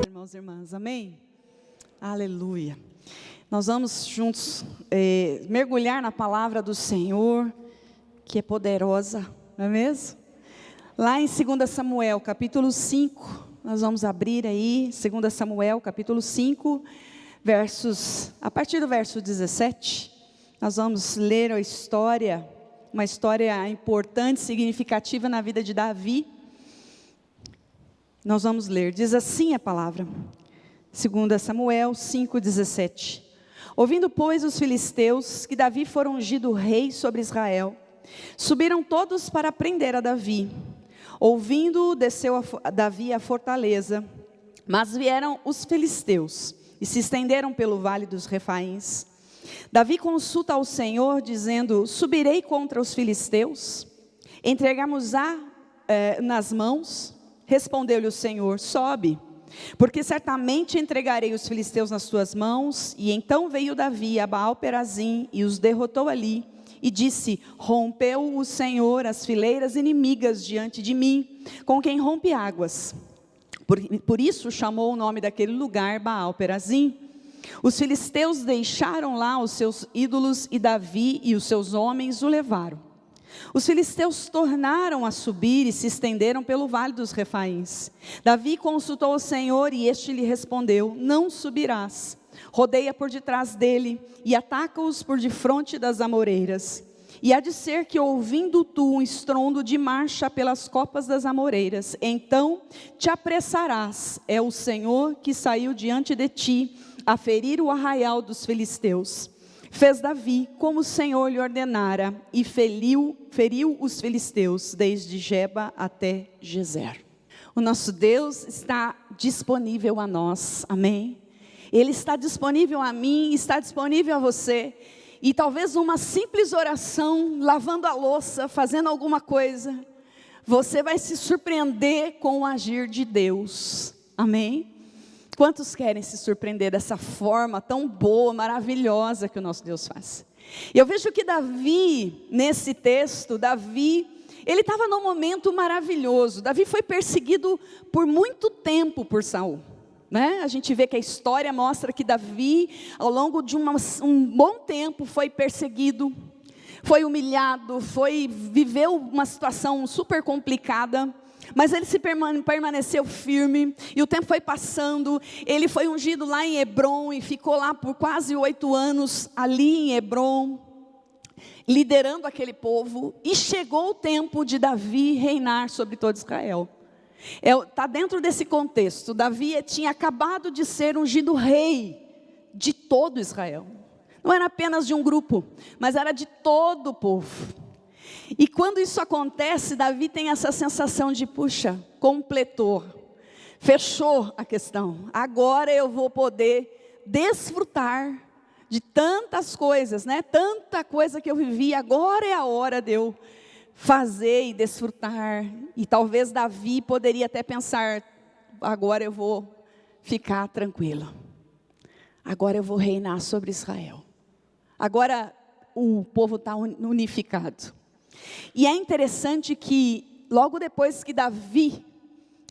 Irmãos e irmãs, amém? Aleluia. Nós vamos juntos mergulhar na palavra do Senhor, que é poderosa, não é mesmo? Lá em 2 Samuel, capítulo 5, nós vamos abrir aí, 2 Samuel, capítulo 5, a partir do verso 17, nós vamos ler a história, uma história importante, significativa na vida de Davi. Nós vamos ler, diz assim a palavra, 2 Samuel 5,17. Ouvindo, pois, os filisteus que Davi fora ungido rei sobre Israel, subiram todos para prender a Davi. Ouvindo, desceu Davi à fortaleza, mas vieram os filisteus e se estenderam pelo vale dos Refaíns. Davi consulta ao Senhor, dizendo: subirei contra os filisteus? Entregamos-á nas mãos? Respondeu-lhe o Senhor: sobe, porque certamente entregarei os filisteus nas tuas mãos. E então veio Davi a Baal-Perazim e os derrotou ali, e disse: rompeu o Senhor as fileiras inimigas diante de mim, com quem rompe águas. Por isso chamou o nome daquele lugar Baal-Perazim. Os filisteus deixaram lá os seus ídolos, e Davi e os seus homens o levaram. Os filisteus tornaram a subir e se estenderam pelo vale dos Refaíns. Davi consultou o Senhor e este lhe respondeu: não subirás. Rodeia por detrás dele e ataca-os por defronte das amoreiras. E há de ser que, ouvindo tu um estrondo de marcha pelas copas das amoreiras, então te apressarás. É o Senhor que saiu diante de ti a ferir o arraial dos filisteus. Fez Davi como o Senhor lhe ordenara, e feriu os filisteus, desde Geba até Gezer. O nosso Deus está disponível a nós, amém? Ele está disponível a mim, está disponível a você. E talvez uma simples oração, lavando a louça, fazendo alguma coisa, você vai se surpreender com o agir de Deus, amém? Quantos querem se surpreender dessa forma tão boa, maravilhosa que o nosso Deus faz? E eu vejo que Davi, nesse texto, ele estava num momento maravilhoso. Davi foi perseguido por muito tempo por Saul, né? A gente vê que a história mostra que Davi, ao longo de um bom tempo, foi perseguido, foi humilhado, viveu uma situação super complicada. Mas ele permaneceu firme, e o tempo foi passando. Ele foi ungido lá em Hebrom, e ficou lá por quase 8 anos, ali em Hebrom, liderando aquele povo. E chegou o tempo de Davi reinar sobre todo Israel. Está dentro desse contexto. Davi tinha acabado de ser ungido rei de todo Israel. Não era apenas de um grupo, mas era de todo o povo. E quando isso acontece, Davi tem essa sensação de: puxa, completou, fechou a questão. Agora eu vou poder desfrutar de tantas coisas, né? Tanta coisa que eu vivi, agora é a hora de eu fazer e desfrutar. E talvez Davi poderia até pensar: agora eu vou ficar tranquilo. Agora eu vou reinar sobre Israel. Agora o povo está unificado. E é interessante que, logo depois que Davi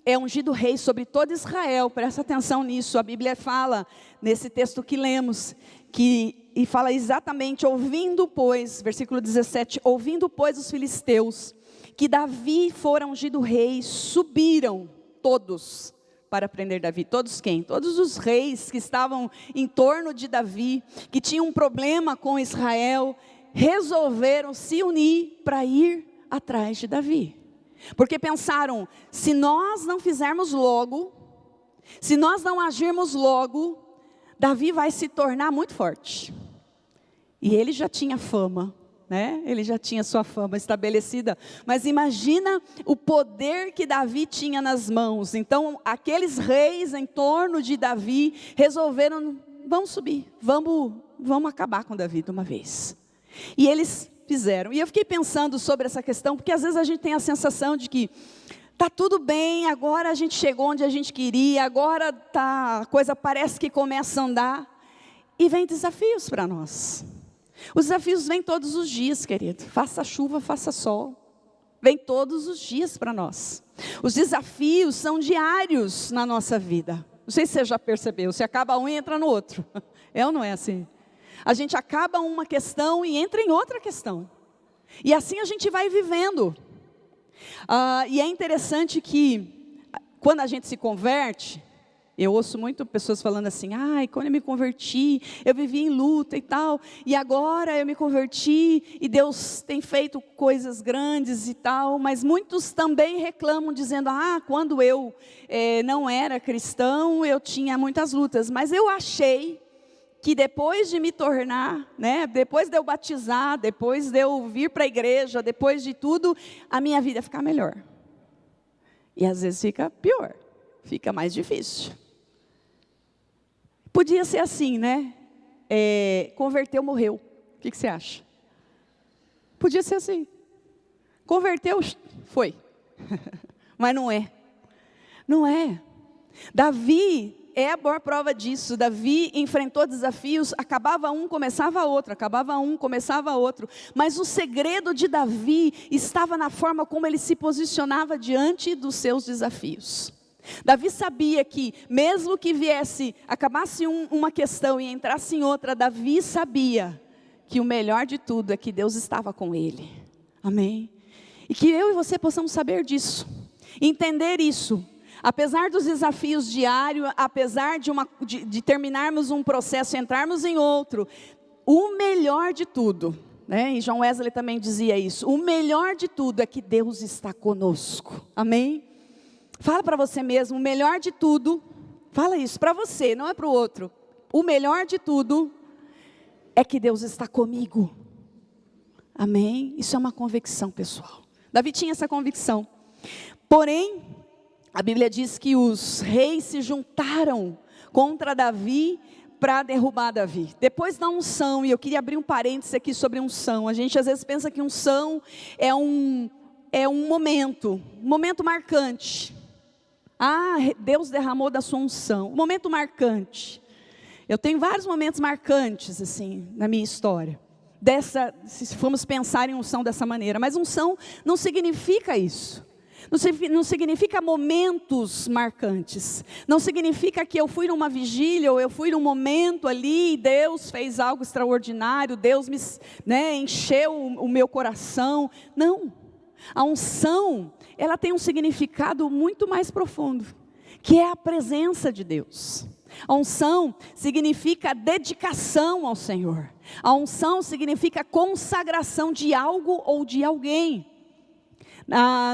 é ungido rei sobre todo Israel, presta atenção nisso, a Bíblia fala, nesse texto que lemos, e fala exatamente: ouvindo pois, versículo 17, ouvindo pois os filisteus, que Davi fora ungido rei, subiram todos para prender Davi. Todos quem? Todos os reis que estavam em torno de Davi, que tinham um problema com Israel, resolveram se unir para ir atrás de Davi. Porque pensaram: se nós não fizermos logo, se nós não agirmos logo, Davi vai se tornar muito forte. E ele já tinha fama, né? Ele já tinha sua fama estabelecida. Mas imagina o poder que Davi tinha nas mãos. Então aqueles reis em torno de Davi resolveram: vamos subir, vamos acabar com Davi de uma vez. E eles fizeram. E eu fiquei pensando sobre essa questão, porque às vezes a gente tem a sensação de que está tudo bem, agora a gente chegou onde a gente queria, agora a coisa parece que começa a andar. E vem desafios para nós. Os desafios vêm todos os dias, querido. Faça chuva, faça sol. Vem todos os dias para nós. Os desafios são diários na nossa vida. Não sei se você já percebeu, se acaba um e entra no outro. É ou não é assim? A gente acaba uma questão e entra em outra questão. E assim a gente vai vivendo. E é interessante que, quando a gente se converte, eu ouço muito pessoas falando assim, quando eu me converti, eu vivi em luta e tal, e agora eu me converti, e Deus tem feito coisas grandes e tal, mas muitos também reclamam, dizendo, quando eu não era cristão, eu tinha muitas lutas, mas eu achei que depois de me tornar, depois de eu batizar, depois de eu vir para a igreja, depois de tudo, a minha vida fica melhor. E às vezes fica pior, fica mais difícil. Podia ser assim, converteu, morreu. O que você acha? Podia ser assim. Converteu, foi. Mas não é. Não é. Davi é a boa prova disso. Davi enfrentou desafios, acabava um, começava outro, acabava um, começava outro. Mas o segredo de Davi estava na forma como ele se posicionava diante dos seus desafios. Davi sabia que, mesmo que acabasse uma questão e entrasse em outra, Davi sabia que o melhor de tudo é que Deus estava com ele. Amém? E que eu e você possamos saber disso, entender isso. Apesar dos desafios diários, apesar de terminarmos um processo e entrarmos em outro, o melhor de tudo, e John Wesley também dizia isso, o melhor de tudo é que Deus está conosco. Amém? Fala para você mesmo, o melhor de tudo, fala isso para você, não é para o outro. O melhor de tudo é que Deus está comigo. Amém? Isso é uma convicção, pessoal. Davi tinha essa convicção. Porém, a Bíblia diz que os reis se juntaram contra Davi para derrubar Davi. Depois da unção, e eu queria abrir um parênteses aqui sobre unção. A gente às vezes pensa que unção é um momento marcante. Deus derramou da sua unção. Um momento marcante. Eu tenho vários momentos marcantes, assim, na minha história. Se formos pensar em unção dessa maneira. Mas unção não significa isso. Não significa momentos marcantes. Não significa que eu fui numa vigília ou eu fui num momento ali e Deus fez algo extraordinário. Deus me encheu o meu coração. Não. A unção, ela tem um significado muito mais profundo, que é a presença de Deus. A unção significa dedicação ao Senhor. A unção significa consagração de algo ou de alguém.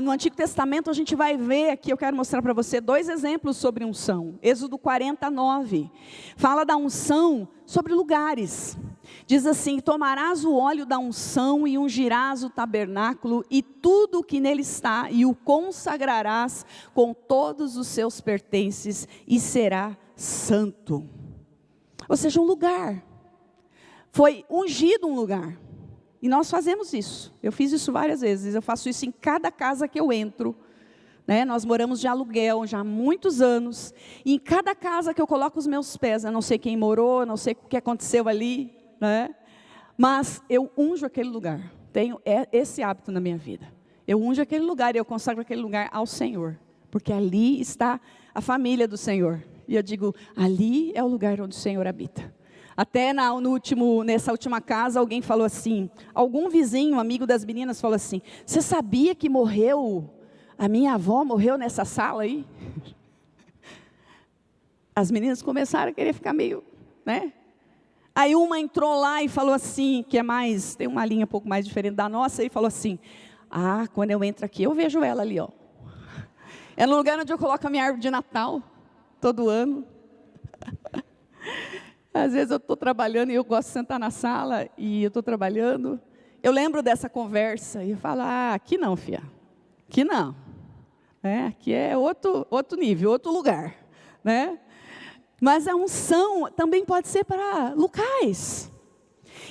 No Antigo Testamento a gente vai ver aqui, eu quero mostrar para você 2 exemplos sobre unção. Êxodo 49, fala da unção sobre lugares. Diz assim, tomarás o óleo da unção e ungirás o tabernáculo e tudo o que nele está e o consagrarás com todos os seus pertences e será santo. Ou seja, um lugar. Foi ungido um lugar. E nós fazemos isso. Eu fiz isso várias vezes. Eu faço isso em cada casa que eu entro. Nós moramos de aluguel já há muitos anos. E em cada casa que eu coloco os meus pés, eu não sei quem morou, não sei o que aconteceu ali. Mas eu unjo aquele lugar. Tenho esse hábito na minha vida. Eu unjo aquele lugar e eu consagro aquele lugar ao Senhor. Porque ali está a família do Senhor. E eu digo, ali é o lugar onde o Senhor habita. Até nessa última casa, alguém falou assim, algum vizinho, amigo das meninas, falou assim, você sabia que a minha avó morreu nessa sala aí? As meninas começaram a querer ficar meio, Aí uma entrou lá e falou assim, tem uma linha um pouco mais diferente da nossa, e falou assim, quando eu entro aqui, eu vejo ela ali, ó. É no lugar onde eu coloco a minha árvore de Natal, todo ano. Às vezes eu estou trabalhando e eu gosto de sentar na sala e eu estou trabalhando. Eu lembro dessa conversa e eu falo, aqui não, filha. Aqui não. Aqui é outro nível, outro lugar. Mas a unção também pode ser para locais.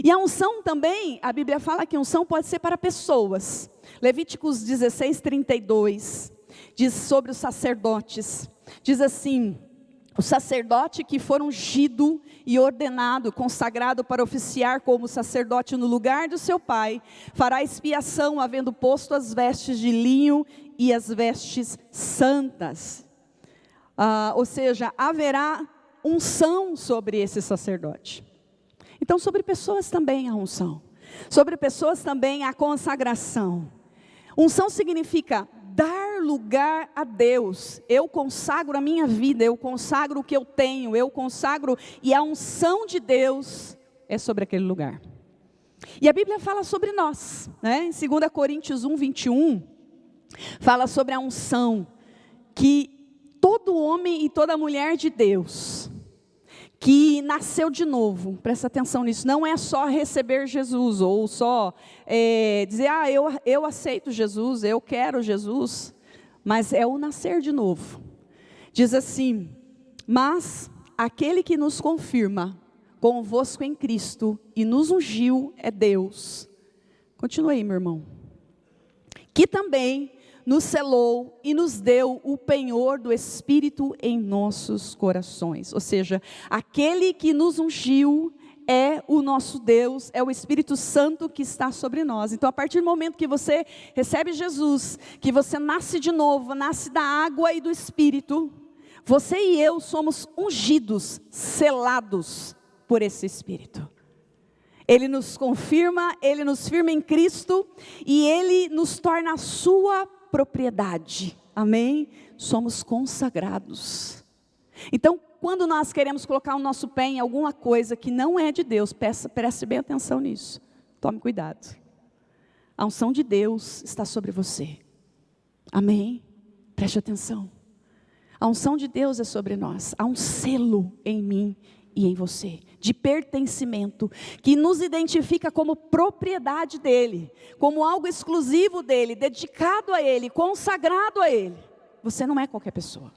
E a unção também, a Bíblia fala que a unção pode ser para pessoas. Levíticos 16:32 diz sobre os sacerdotes. Diz assim: o sacerdote que for ungido e ordenado, consagrado para oficiar como sacerdote no lugar do seu pai, fará expiação, havendo posto as vestes de linho e as vestes santas. Ou seja, haverá unção sobre esse sacerdote. Então, sobre pessoas também a unção. Sobre pessoas também a consagração. Unção significa dar lugar a Deus. Eu consagro a minha vida, eu consagro o que eu tenho, eu consagro, e a unção de Deus é sobre aquele lugar. E a Bíblia fala sobre nós, né? Em 2 Coríntios 1:21, fala sobre a unção, que todo homem e toda mulher de Deus, que nasceu de novo, presta atenção nisso, não é só receber Jesus, ou só dizer, eu aceito Jesus, eu quero Jesus, mas é o nascer de novo. Diz assim: mas aquele que nos confirma convosco em Cristo e nos ungiu é Deus. Continua aí, meu irmão. Que também nos selou e nos deu o penhor do Espírito em nossos corações. Ou seja, aquele que nos ungiu é o nosso Deus, é o Espírito Santo que está sobre nós. Então, a partir do momento que você recebe Jesus, que você nasce de novo, nasce da água e do Espírito, você e eu somos ungidos, selados por esse Espírito. Ele nos confirma, Ele nos firma em Cristo e Ele nos torna a sua propriedade, amém? Somos consagrados. Então, quando nós queremos colocar o nosso pé em alguma coisa que não é de Deus, preste bem atenção nisso, tome cuidado. A unção de Deus está sobre você, amém? Preste atenção. A unção de Deus é sobre nós, há um selo em mim e em você, de pertencimento, que nos identifica como propriedade dEle, como algo exclusivo dEle, dedicado a Ele, consagrado a Ele. Você não é qualquer pessoa.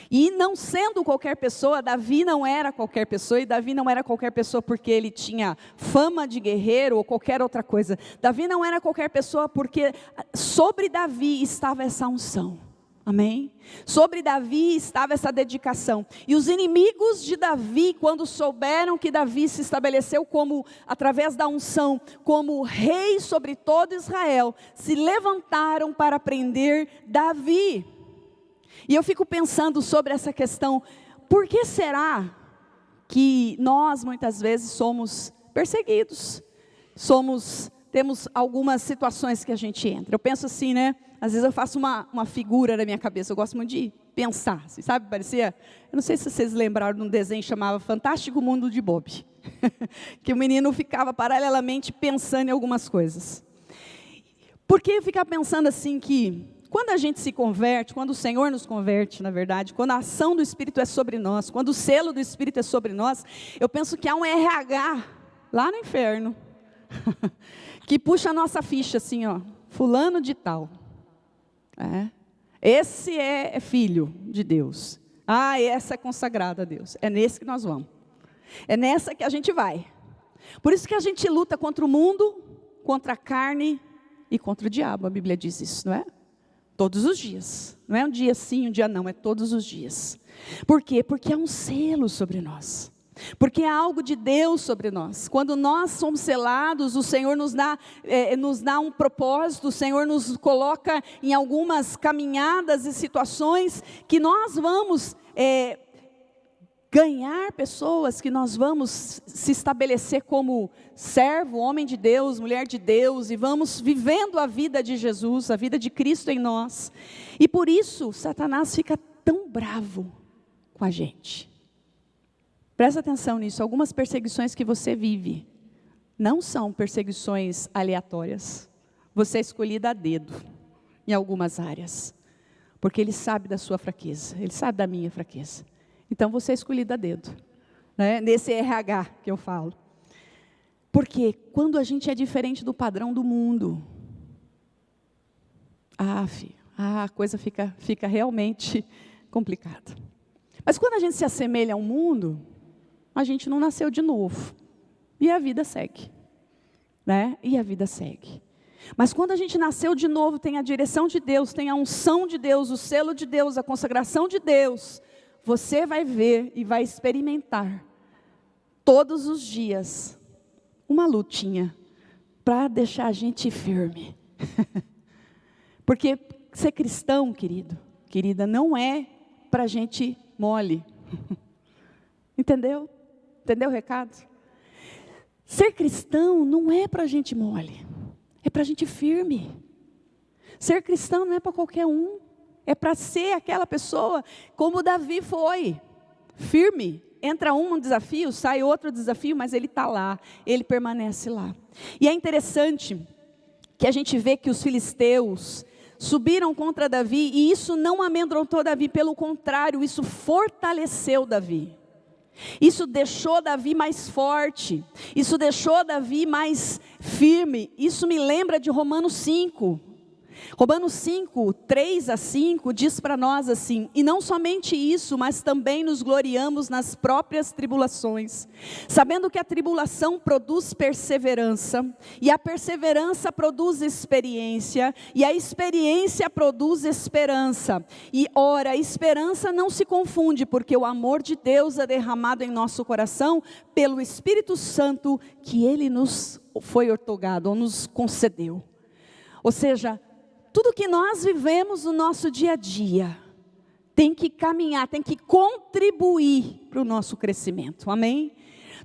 E não sendo qualquer pessoa, Davi não era qualquer pessoa, e Davi não era qualquer pessoa porque ele tinha fama de guerreiro ou qualquer outra coisa. Davi não era qualquer pessoa porque sobre Davi estava essa unção. Amém? Sobre Davi estava essa dedicação. E os inimigos de Davi, quando souberam que Davi se estabeleceu como, através da unção, como rei sobre todo Israel, se levantaram para prender Davi. E eu fico pensando sobre essa questão, por que será que nós muitas vezes somos perseguidos? Temos algumas situações que a gente entra. Eu penso assim, né? Às vezes eu faço uma figura na minha cabeça, eu gosto muito de pensar, assim, sabe? Parecia, eu não sei se vocês lembraram de um desenho que chamava Fantástico Mundo de Bob, que o menino ficava paralelamente pensando em algumas coisas. Por que eu ficava pensando assim que, quando a gente se converte, quando o Senhor nos converte, na verdade, quando a ação do Espírito é sobre nós, quando o selo do Espírito é sobre nós, eu penso que há um RH lá no inferno, que puxa a nossa ficha assim, ó, fulano de tal. Esse é filho de Deus. Essa é consagrada a Deus. É nesse que nós vamos. É nessa que a gente vai. Por isso que a gente luta contra o mundo, contra a carne e contra o diabo. A Bíblia diz isso, não é? Todos os dias. Não é um dia sim, um dia não. É todos os dias. Por quê? Porque há um selo sobre nós. Porque há algo de Deus sobre nós. Quando nós somos selados, o Senhor nos dá um propósito, o Senhor nos coloca em algumas caminhadas e situações que nós vamos ganhar pessoas, que nós vamos se estabelecer como servo, homem de Deus, mulher de Deus, e vamos vivendo a vida de Jesus, a vida de Cristo em nós. E por isso, Satanás fica tão bravo com a gente. Presta atenção nisso, algumas perseguições que você vive, não são perseguições aleatórias. Você é escolhida a dedo, em algumas áreas. Porque Ele sabe da sua fraqueza, Ele sabe da minha fraqueza. Então você é escolhida a dedo, né? Nesse RH que eu falo. Porque quando a gente é diferente do padrão do mundo, a coisa fica realmente complicada. Mas quando a gente se assemelha ao mundo, a gente não nasceu de novo. E a vida segue, né? E a vida segue. Mas quando a gente nasceu de novo, tem a direção de Deus, tem a unção de Deus, o selo de Deus, a consagração de Deus, você vai ver e vai experimentar todos os dias uma lutinha para deixar a gente firme. Porque ser cristão, querido, querida, não é para a gente mole. Entendeu? Entendeu o recado? Ser cristão não é para a gente mole, é para a gente firme. Ser cristão não é para qualquer um, é para ser aquela pessoa como Davi foi, firme. Entra um desafio, sai outro desafio, mas ele está lá, ele permanece lá. E é interessante que a gente vê que os filisteus subiram contra Davi, e isso não amedrontou Davi, pelo contrário, isso fortaleceu Davi. Isso deixou Davi mais forte, isso deixou Davi mais firme. Isso me lembra de Romanos 5. Romanos 5, 3 a 5 diz para nós assim: e não somente isso, mas também nos gloriamos nas próprias tribulações, sabendo que a tribulação produz perseverança, e a perseverança produz experiência, e a experiência produz esperança. E ora, a esperança não se confunde, porque o amor de Deus é derramado em nosso coração pelo Espírito Santo que Ele nos foi outorgado, ou nos concedeu. Ou seja, tudo que nós vivemos no nosso dia a dia tem que caminhar, tem que contribuir para o nosso crescimento, amém?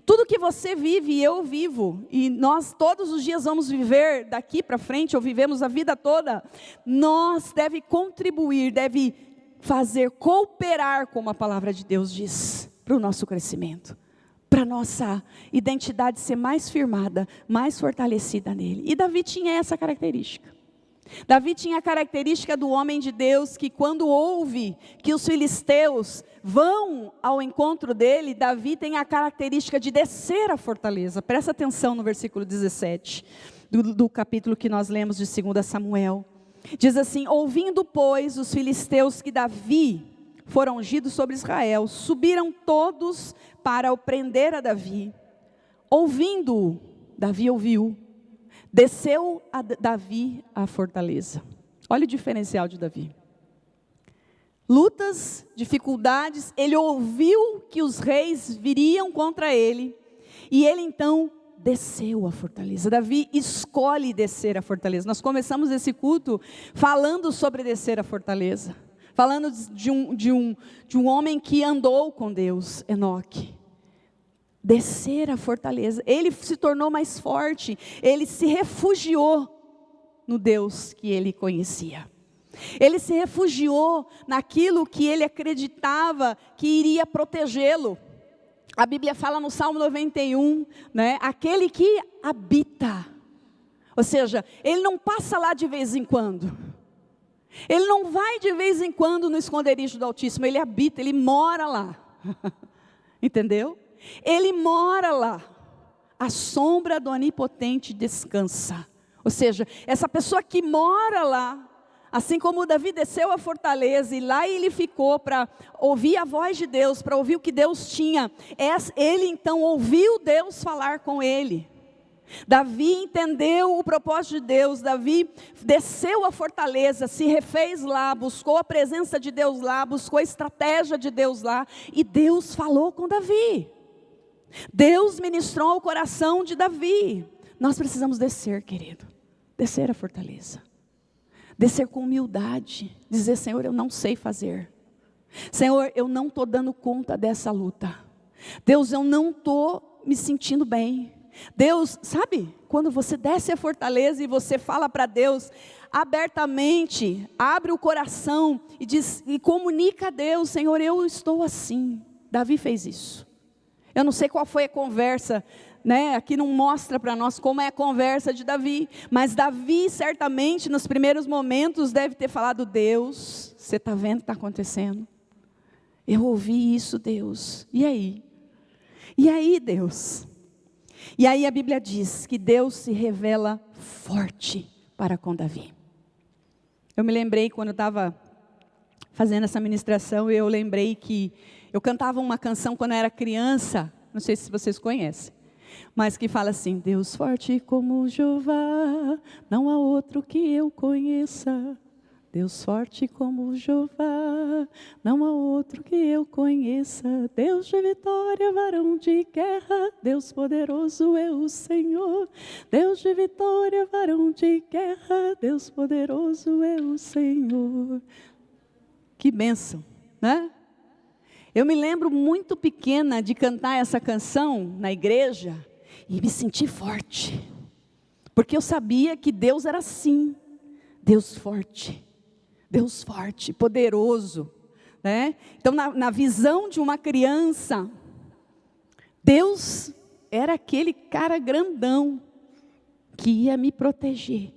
Tudo que você vive e eu vivo, e nós todos os dias vamos viver daqui para frente, ou vivemos a vida toda, nós deve contribuir, deve fazer, cooperar, como a palavra de Deus diz, para o nosso crescimento, para a nossa identidade ser mais firmada, mais fortalecida nele. E Davi tinha essa característica. Davi tinha a característica do homem de Deus, que quando ouve que os filisteus vão ao encontro dele, Davi tem a característica de descer a fortaleza. Presta atenção no versículo 17, do capítulo que nós lemos de 2 Samuel. Diz assim: ouvindo, pois, os filisteus que Davi fora ungido sobre Israel, subiram todos para o prender a Davi. Ouvindo, Davi ouviu. Desceu a Davi à fortaleza. Olha o diferencial de Davi. Lutas, dificuldades, ele ouviu que os reis viriam contra ele, e ele então desceu a fortaleza. Davi escolhe descer a fortaleza. Nós começamos esse culto falando sobre descer a fortaleza, falando de um homem que andou com Deus, Enoque. Descer a fortaleza, ele se tornou mais forte, ele se refugiou no Deus que ele conhecia, ele se refugiou naquilo que ele acreditava que iria protegê-lo. A Bíblia fala no Salmo 91, né, aquele que habita, ou seja, ele não passa lá de vez em quando, ele não vai de vez em quando no esconderijo do Altíssimo, ele habita, ele mora lá, entendeu? Ele mora lá, a sombra do Onipotente descansa. Ou seja, essa pessoa que mora lá, assim como Davi desceu a fortaleza e lá ele ficou para ouvir a voz de Deus, para ouvir o que Deus tinha, ele então ouviu Deus falar com ele. Davi entendeu o propósito de Deus, Davi desceu a fortaleza, se refez lá, buscou a presença de Deus lá, buscou a estratégia de Deus lá, e Deus falou com Davi. Deus ministrou ao coração de Davi. Nós precisamos descer, querido, descer a fortaleza, descer com humildade, dizer: Senhor, eu não sei fazer, Senhor, eu não estou dando conta dessa luta, Deus, eu não estou me sentindo bem. Deus, sabe, quando você desce a fortaleza e você fala para Deus abertamente, abre o coração e diz, e comunica a Deus: Senhor, eu estou assim. Davi fez isso. Eu não sei qual foi a conversa, né? Aqui não mostra para nós como é a conversa de Davi, mas Davi certamente nos primeiros momentos deve ter falado: Deus, você está vendo o que está acontecendo? Eu ouvi isso, Deus, e aí? E aí, Deus? E aí a Bíblia diz que Deus se revela forte para com Davi. Eu me lembrei quando eu estava fazendo essa ministração, eu lembrei que eu cantava uma canção quando eu era criança, não sei se vocês conhecem. mas que fala assim: Deus forte como Jeová, não há outro que eu conheça. Deus forte como Jeová, não há outro que eu conheça. Deus de vitória, varão de guerra, Deus poderoso é o Senhor. Deus de vitória, varão de guerra, Deus poderoso é o Senhor. Que bênção, né? Eu me lembro muito pequena de cantar essa canção na igreja e me senti forte, porque eu sabia que Deus era assim, Deus forte, poderoso, né? Então na visão de uma criança, Deus era aquele cara grandão, que ia me proteger.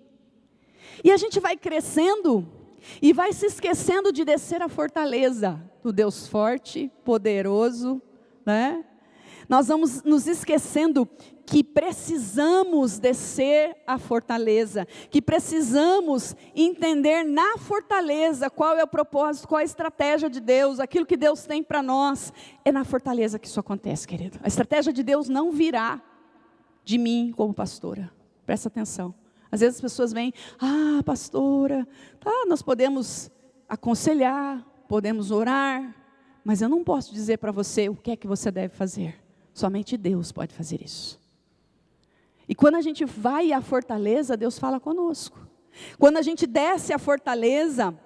E a gente vai crescendo, e vai se esquecendo de descer a fortaleza do Deus forte, poderoso, né? Nós vamos nos esquecendo que precisamos descer a fortaleza, que precisamos entender na fortaleza qual é o propósito, qual é a estratégia de Deus, aquilo que Deus tem para nós. É na fortaleza que isso acontece, querido. A estratégia de Deus não virá de mim como pastora. Presta atenção. Às vezes as pessoas vêm: pastora, nós podemos aconselhar, podemos orar, mas eu não posso dizer para você o que é que você deve fazer. Somente Deus pode fazer isso. E quando a gente vai à fortaleza, Deus fala conosco. Quando a gente desce a fortaleza,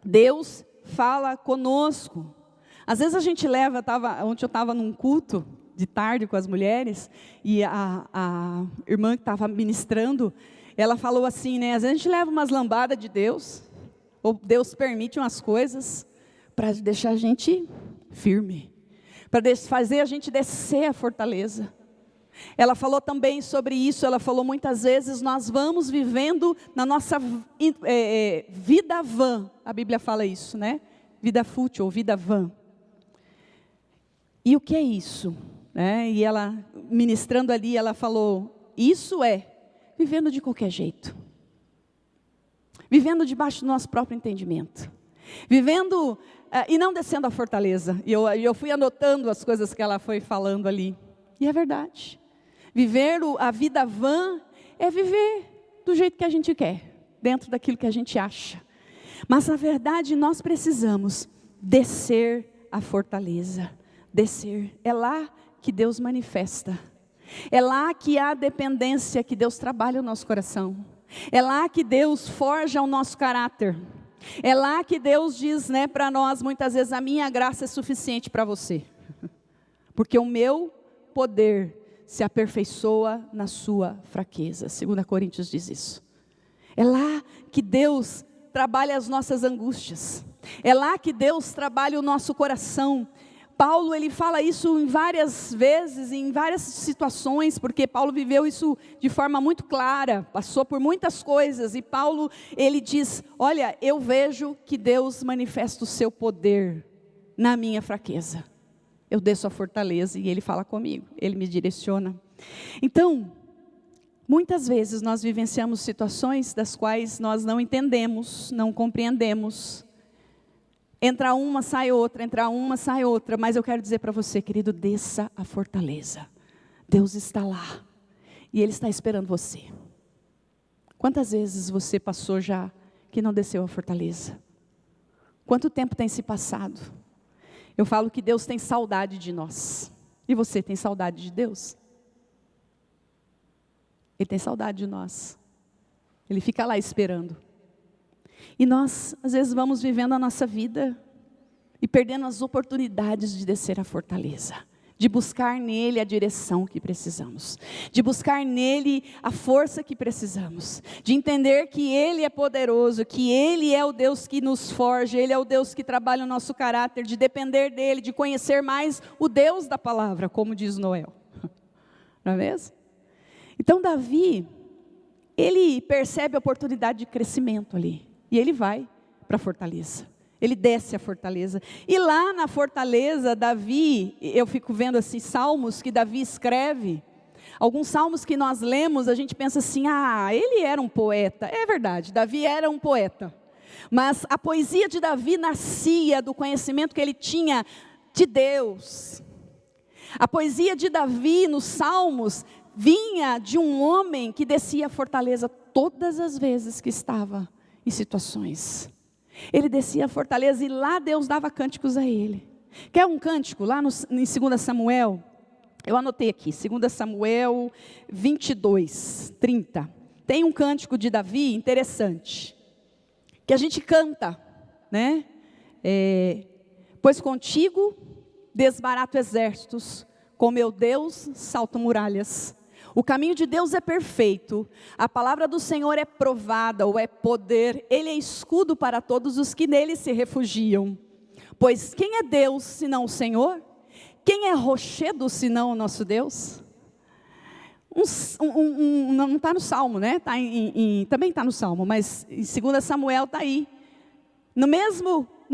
Deus fala conosco. Às vezes a gente leva, ontem eu estava num culto de tarde com as mulheres, e a irmã que estava ministrando, ela falou assim, né? Às vezes a gente leva umas lambadas de Deus, ou Deus permite umas coisas para deixar a gente firme, para fazer a gente descer a fortaleza. Ela falou também sobre isso. Ela falou: muitas vezes nós vamos vivendo na nossa vida vã. A Bíblia fala isso, né? Vida fútil, ou vida vã. E o que é isso? E ela, ministrando ali, ela falou: isso é vivendo de qualquer jeito, vivendo debaixo do nosso próprio entendimento, vivendo e não descendo a fortaleza. E eu fui anotando as coisas que ela foi falando ali, e é verdade. Viver a vida vã é viver do jeito que a gente quer, dentro daquilo que a gente acha. Mas na verdade nós precisamos descer a fortaleza, descer. É lá que Deus manifesta. É lá que há dependência, que Deus trabalha o nosso coração. É lá que Deus forja o nosso caráter. É lá que Deus diz, né, para nós muitas vezes: a minha graça é suficiente para você, porque o meu poder se aperfeiçoa na sua fraqueza. 2 Coríntios diz isso. É lá que Deus trabalha as nossas angústias. É lá que Deus trabalha o nosso coração. Paulo, ele fala isso em várias vezes, em várias situações, porque Paulo viveu isso de forma muito clara, passou por muitas coisas, e Paulo, ele diz: olha, eu vejo que Deus manifesta o seu poder na minha fraqueza. Eu desço a fortaleza e Ele fala comigo, Ele me direciona. Então, muitas vezes nós vivenciamos situações das quais nós não entendemos, não compreendemos. Entra uma, sai outra, entra uma, sai outra. Mas eu quero dizer para você, querido, desça a fortaleza. Deus está lá e Ele está esperando você. Quantas vezes você passou já que não desceu a fortaleza? Quanto tempo tem se passado? Eu falo que Deus tem saudade de nós. E você tem saudade de Deus? Ele tem saudade de nós. Ele fica lá esperando. E nós, às vezes, vamos vivendo a nossa vida e perdendo as oportunidades de descer a fortaleza, de buscar nele a direção que precisamos, de buscar nele a força que precisamos, de entender que Ele é poderoso, que Ele é o Deus que nos forja, Ele é o Deus que trabalha o nosso caráter, de depender dEle, de conhecer mais o Deus da palavra, como diz Noel. Não é mesmo? Então Davi, ele percebe a oportunidade de crescimento ali, e ele vai para a fortaleza. Ele desce a fortaleza. E lá na fortaleza, Davi, eu fico vendo assim, salmos que Davi escreve. Alguns salmos que nós lemos, a gente pensa assim: ele era um poeta. É verdade, Davi era um poeta. Mas a poesia de Davi nascia do conhecimento que ele tinha de Deus. A poesia de Davi nos Salmos vinha de um homem que descia a fortaleza todas as vezes que estava em situações. Ele descia a fortaleza e lá Deus dava cânticos a ele. Quer um cântico? Lá em 2 Samuel, eu anotei aqui, 2 Samuel 22, 30. Tem um cântico de Davi interessante, que a gente canta, né? Pois contigo desbarato exércitos, com meu Deus salto muralhas. O caminho de Deus é perfeito, a palavra do Senhor é provada, ou é poder, Ele é escudo para todos os que nele se refugiam. Pois quem é Deus senão o Senhor? Quem é rochedo senão o nosso Deus? Não está no Salmo, né? Também está no Salmo, mas em 2 Samuel está aí. No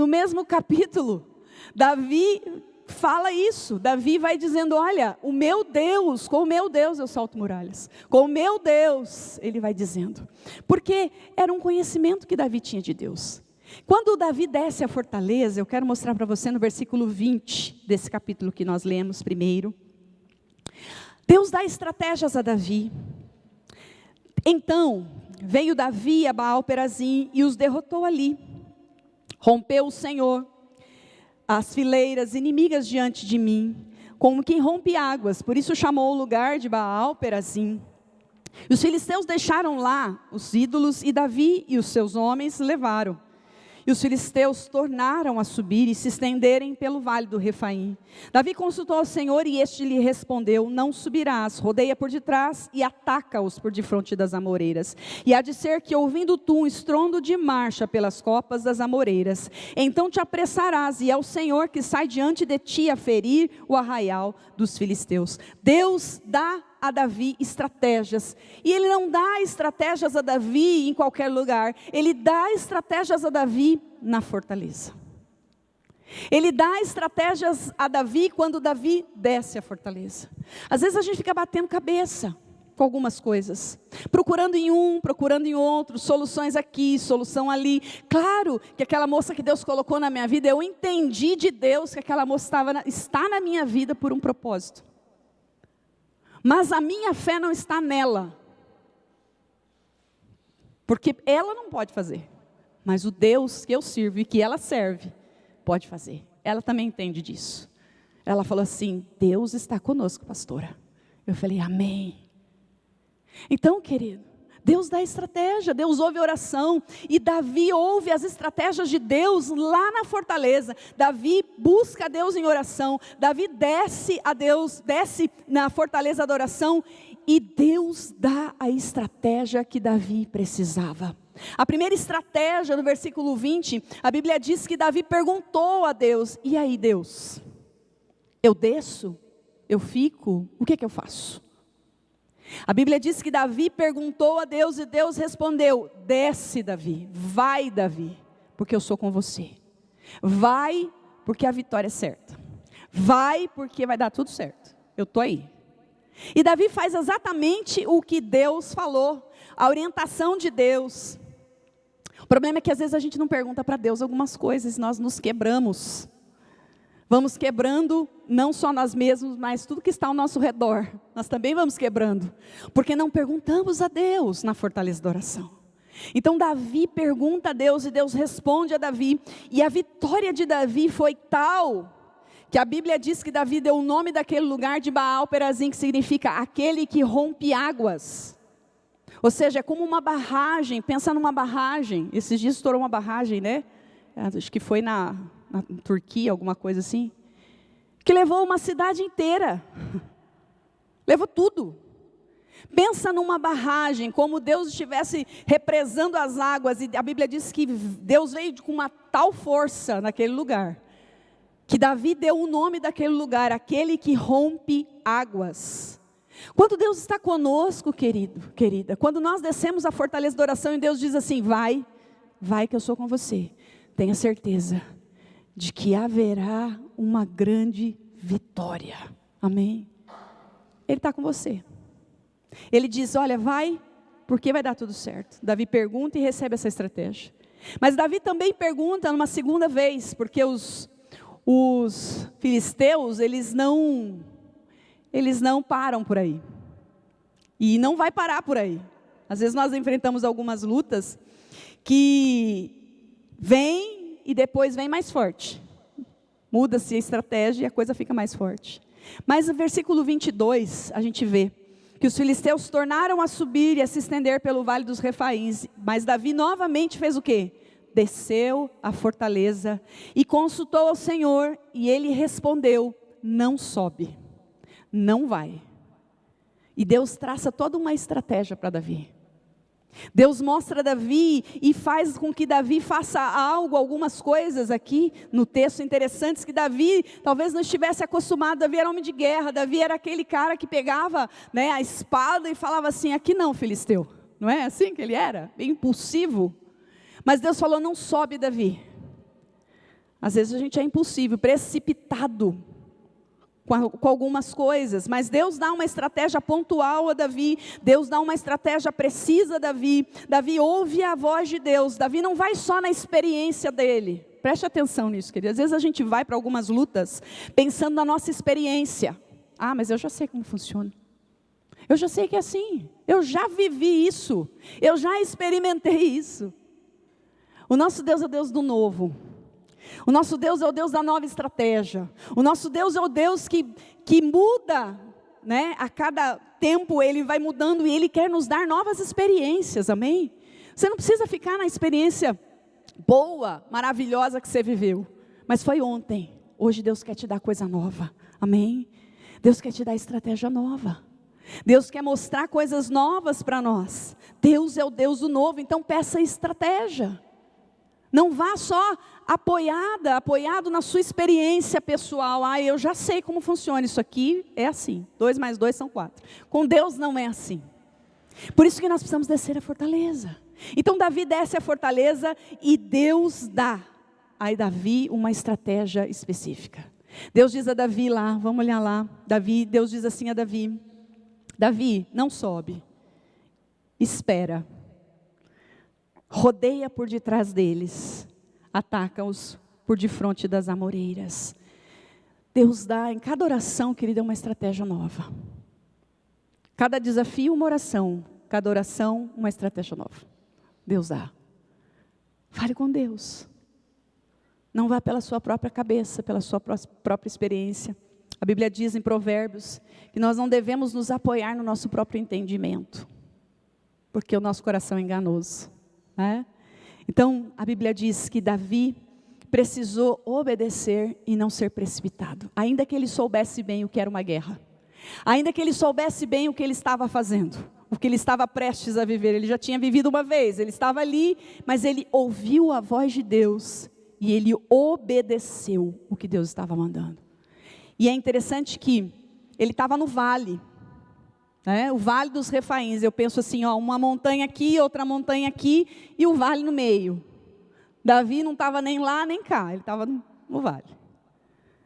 mesmo capítulo, Davi fala isso. Davi vai dizendo, olha, o meu Deus, com o meu Deus eu salto muralhas. Com o meu Deus, ele vai dizendo. Porque era um conhecimento que Davi tinha de Deus. Quando Davi desce a fortaleza, eu quero mostrar para você no versículo 20 desse capítulo que nós lemos primeiro. Deus dá estratégias a Davi. Então, veio Davi a Baal-Perazim e os derrotou ali. Rompeu o Senhor as fileiras inimigas diante de mim, como quem rompe águas, por isso chamou o lugar de Baal-Perazim. E os filisteus deixaram lá os ídolos, e Davi e os seus homens levaram. E os filisteus tornaram a subir e se estenderem pelo vale do Refaim. Davi consultou ao Senhor e este lhe respondeu, não subirás, rodeia por detrás e ataca-os por defronte das amoreiras. E há de ser que ouvindo tu um estrondo de marcha pelas copas das amoreiras, então te apressarás e é o Senhor que sai diante de ti a ferir o arraial dos filisteus. Deus dá a Davi estratégias, e ele não dá estratégias a Davi em qualquer lugar, ele dá estratégias a Davi na fortaleza. Ele dá estratégias a Davi quando Davi desce a fortaleza. Às vezes a gente fica batendo cabeça com algumas coisas, procurando em um, procurando em outro, soluções aqui, solução ali. Claro que aquela moça que Deus colocou na minha vida, eu entendi de Deus que aquela moça está na minha vida por um propósito. Mas a minha fé não está nela, porque ela não pode fazer, mas o Deus que eu sirvo e que ela serve, pode fazer. Ela também entende disso. Ela falou assim, Deus está conosco, pastora. Eu falei, amém. Então, querido, Deus dá estratégia, Deus ouve oração, e Davi ouve as estratégias de Deus lá na fortaleza. Davi busca a Deus em oração, Davi desce na fortaleza da oração, e Deus dá a estratégia que Davi precisava. A primeira estratégia, no versículo 20, a Bíblia diz que Davi perguntou a Deus, e aí Deus, eu desço, eu fico, o que eu faço? A Bíblia diz que Davi perguntou a Deus e Deus respondeu, desce Davi, vai Davi, porque eu sou com você. Vai porque a vitória é certa. Vai porque vai dar tudo certo. Eu estou aí. E Davi faz exatamente o que Deus falou, a orientação de Deus. O problema é que às vezes a gente não pergunta para Deus algumas coisas, nós nos quebramos. Vamos quebrando, não só nós mesmos, mas tudo que está ao nosso redor. Nós também vamos quebrando, porque não perguntamos a Deus na fortaleza da oração. Então Davi pergunta a Deus e Deus responde a Davi. E a vitória de Davi foi tal, que a Bíblia diz que Davi deu o nome daquele lugar de Baal-Perazim, que significa aquele que rompe águas. Ou seja, é como uma barragem, pensa numa barragem. Esses dias estourou uma barragem, né? Acho que foi na Turquia, alguma coisa assim, que levou uma cidade inteira, levou tudo. Pensa numa barragem, como Deus estivesse represando as águas, e a Bíblia diz que Deus veio com uma tal força naquele lugar, que Davi deu o nome daquele lugar, aquele que rompe águas. Quando Deus está conosco, querido, querida, quando nós descemos a fortaleza da oração e Deus diz assim, vai que eu sou com você, tenha certeza de que haverá uma grande vitória, amém? Ele está com você, ele diz, olha, vai, porque vai dar tudo certo. Davi pergunta e recebe essa estratégia, mas Davi também pergunta numa segunda vez, porque os filisteus, eles não eles não param por aí. E não vai parar por aí. Às vezes nós enfrentamos algumas lutas que vem e depois vem mais forte. Muda-se a estratégia e a coisa fica mais forte. Mas no versículo 22, a gente vê que os filisteus tornaram a subir e a se estender pelo vale dos Refaíns. Mas Davi novamente fez o quê? Desceu à fortaleza e consultou ao Senhor, e ele respondeu: não sobe, não vai. E Deus traça toda uma estratégia para Davi. Deus mostra Davi e faz com que Davi faça algo, algumas coisas aqui no texto interessantes, que Davi talvez não estivesse acostumado. Davi era homem de guerra, Davi era aquele cara que pegava, né, a espada e falava assim: aqui não, filisteu. Não é assim que ele era? Bem impulsivo. Mas Deus falou: não sobe, Davi. Às vezes a gente é impulsivo, precipitado com algumas coisas, mas Deus dá uma estratégia pontual a Davi, Deus dá uma estratégia precisa a Davi. Davi ouve a voz de Deus, Davi não vai só na experiência dele. Preste atenção nisso, querido. Às vezes a gente vai para algumas lutas pensando na nossa experiência. Ah, mas eu já sei como funciona. Eu já sei que é assim. Eu já vivi isso. Eu já experimentei isso. O nosso Deus é o Deus do novo. O nosso Deus é o Deus da nova estratégia. O nosso Deus é o Deus que muda, né? A cada tempo Ele vai mudando e Ele quer nos dar novas experiências, amém? Você não precisa ficar na experiência boa, maravilhosa que você viveu. Mas foi ontem. Hoje Deus quer te dar coisa nova, amém? Deus quer te dar estratégia nova. Deus quer mostrar coisas novas para nós. Deus é o Deus do novo, então peça estratégia. Não vá só apoiado na sua experiência pessoal. Ah, eu já sei como funciona, isso aqui é assim. 2 mais 2 são 4. Com Deus não é assim. Por isso que nós precisamos descer a fortaleza. Então Davi desce a fortaleza e Deus dá a Davi uma estratégia específica. Deus diz a Davi lá, vamos olhar lá. Deus diz assim a Davi: Davi, não sobe, espera. Rodeia por detrás deles, ataca-os por defronte das amoreiras. Deus dá em cada oração, querida, uma estratégia nova. Cada desafio, uma oração. Cada oração, uma estratégia nova. Deus dá. Fale com Deus. Não vá pela sua própria cabeça, pela sua própria experiência. A Bíblia diz em Provérbios que nós não devemos nos apoiar no nosso próprio entendimento, porque o nosso coração é enganoso. Então a Bíblia diz que Davi precisou obedecer e não ser precipitado, ainda que ele soubesse bem o que era uma guerra, ainda que ele soubesse bem o que ele estava fazendo, o que ele estava prestes a viver. Ele já tinha vivido uma vez, ele estava ali, mas ele ouviu a voz de Deus e ele obedeceu o que Deus estava mandando. E é interessante que ele estava no vale, o vale dos Refaíns. Eu penso assim, uma montanha aqui, outra montanha aqui e o vale no meio. Davi não estava nem lá nem cá, ele estava no vale.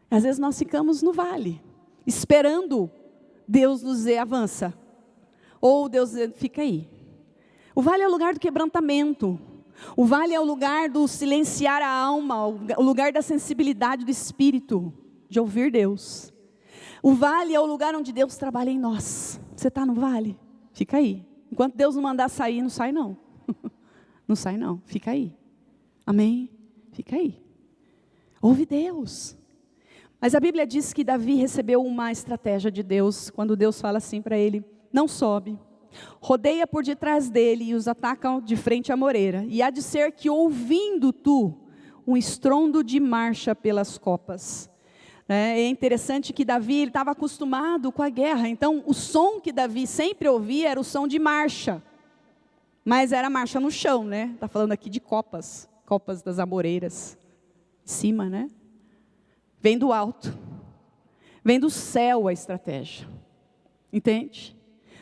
Às vezes nós ficamos no vale, esperando Deus nos dizer avança, ou Deus dizer fica aí. O vale é o lugar do quebrantamento, o vale é o lugar do silenciar a alma, o lugar da sensibilidade do espírito, de ouvir Deus. O vale é o lugar onde Deus trabalha em nós. Você está no vale? Fica aí. Enquanto Deus não mandar sair, não sai não. Não sai não, fica aí. Amém? Fica aí. Ouve Deus. Mas a Bíblia diz que Davi recebeu uma estratégia de Deus, quando Deus fala assim para ele: não sobe, rodeia por detrás dele e os atacam de frente à moreira. E há de ser que ouvindo tu um estrondo de marcha pelas copas. É interessante que Davi estava acostumado com a guerra, então o som que Davi sempre ouvia era o som de marcha, mas era marcha no chão, né? Está falando aqui de copas das amoreiras, em cima, né? Vem do alto, vem do céu a estratégia, entende?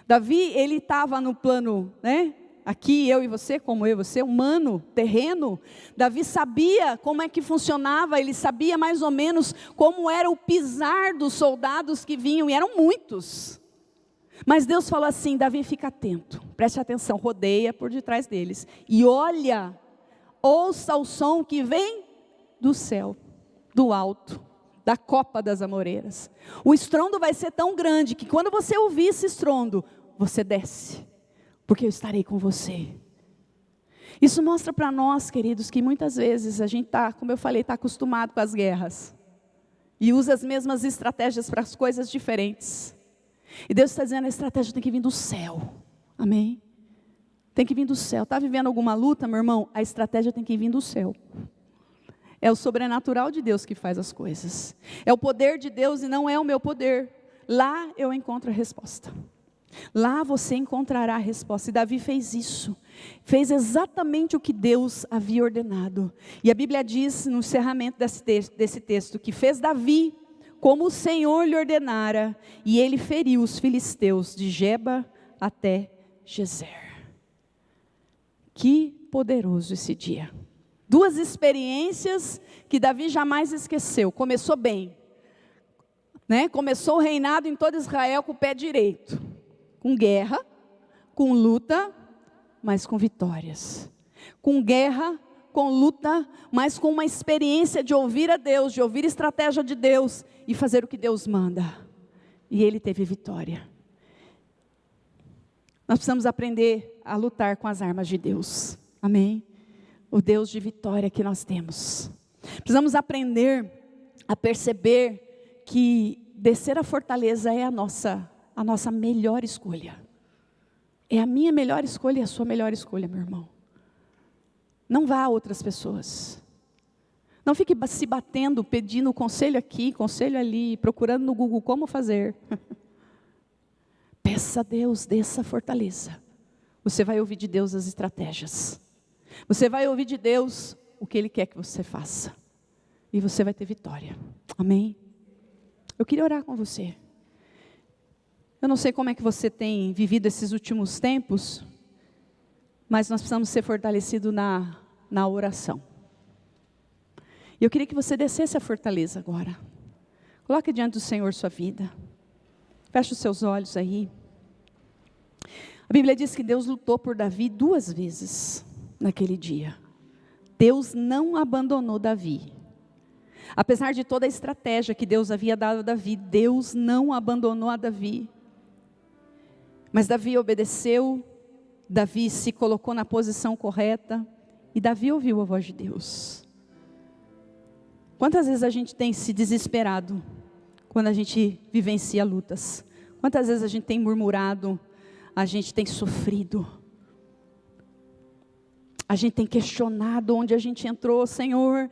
Davi, ele estava no plano, né? Aqui eu e você, como eu e você, humano, terreno. Davi sabia como é que funcionava, ele sabia mais ou menos como era o pisar dos soldados que vinham, e eram muitos. Mas Deus falou assim: Davi, fica atento, preste atenção, rodeia por detrás deles, e olha, ouça o som que vem do céu, do alto, da copa das amoreiras. O estrondo vai ser tão grande que quando você ouvir esse estrondo, você desce, porque eu estarei com você. Isso mostra para nós, queridos, que muitas vezes a gente está, como eu falei, está acostumado com as guerras. E usa as mesmas estratégias para as coisas diferentes. E Deus está dizendo, a estratégia tem que vir do céu. Amém? Tem que vir do céu. Está vivendo alguma luta, meu irmão? A estratégia tem que vir do céu. É o sobrenatural de Deus que faz as coisas. É o poder de Deus e não é o meu poder. Lá eu encontro a resposta. Lá você encontrará a resposta. E Davi fez isso. Fez exatamente o que Deus havia ordenado. E a Bíblia diz no encerramento desse texto que fez Davi como o Senhor lhe ordenara. E ele feriu os filisteus de Geba até Gezer. Que poderoso esse dia. Duas experiências que Davi jamais esqueceu. Começou bem, né? Começou o reinado em todo Israel com o pé direito. Com guerra, com luta, mas com vitórias. Com guerra, com luta, mas com uma experiência de ouvir a Deus, de ouvir a estratégia de Deus e fazer o que Deus manda. E ele teve vitória. Nós precisamos aprender a lutar com as armas de Deus. Amém? O Deus de vitória que nós temos. Precisamos aprender a perceber que descer a fortaleza é a nossa melhor escolha. É a minha melhor escolha e a sua melhor escolha, meu irmão. Não vá a outras pessoas. Não fique se batendo, pedindo conselho aqui, conselho ali, procurando no Google como fazer. Peça a Deus, desça a fortaleza. Você vai ouvir de Deus as estratégias. Você vai ouvir de Deus o que Ele quer que você faça. E você vai ter vitória. Amém? Eu queria orar com você. Eu não sei como é que você tem vivido esses últimos tempos, mas nós precisamos ser fortalecidos na oração. E eu queria que você descesse a fortaleza agora. Coloque diante do Senhor sua vida. Feche os seus olhos aí. A Bíblia diz que Deus lutou por Davi 2 vezes naquele dia. Deus não abandonou Davi. Apesar de toda a estratégia que Deus havia dado a Davi, Deus não abandonou a Davi. Mas Davi obedeceu, Davi se colocou na posição correta e Davi ouviu a voz de Deus. Quantas vezes a gente tem se desesperado quando a gente vivencia lutas? Quantas vezes a gente tem murmurado, a gente tem sofrido, a gente tem questionado onde a gente entrou, Senhor,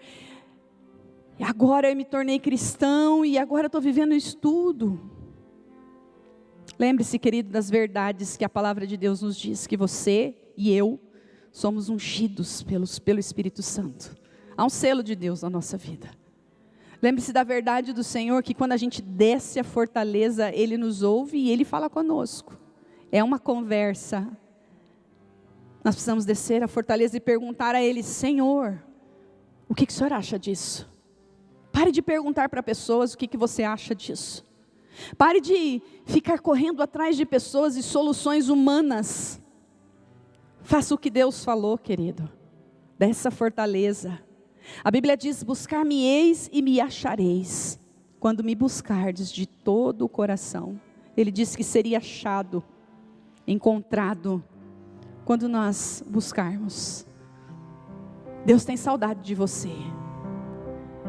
agora eu me tornei cristão e agora eu estou vivendo isso tudo. Lembre-se, querido, das verdades que a palavra de Deus nos diz, que você e eu somos ungidos pelo Espírito Santo. Há um selo de Deus na nossa vida. Lembre-se da verdade do Senhor, que quando a gente desce a fortaleza, Ele nos ouve e Ele fala conosco. É uma conversa. Nós precisamos descer a fortaleza e perguntar a Ele, Senhor, o que o Senhor acha disso? Pare de perguntar para pessoas o que você acha disso. Pare de ficar correndo atrás de pessoas e soluções humanas. Faça o que Deus falou, querido. Dessa fortaleza. A Bíblia diz, buscar-me-eis e me achareis, quando me buscardes de todo o coração. Ele disse que seria achado, encontrado, quando nós buscarmos. Deus tem saudade de você.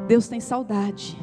Deus tem saudade.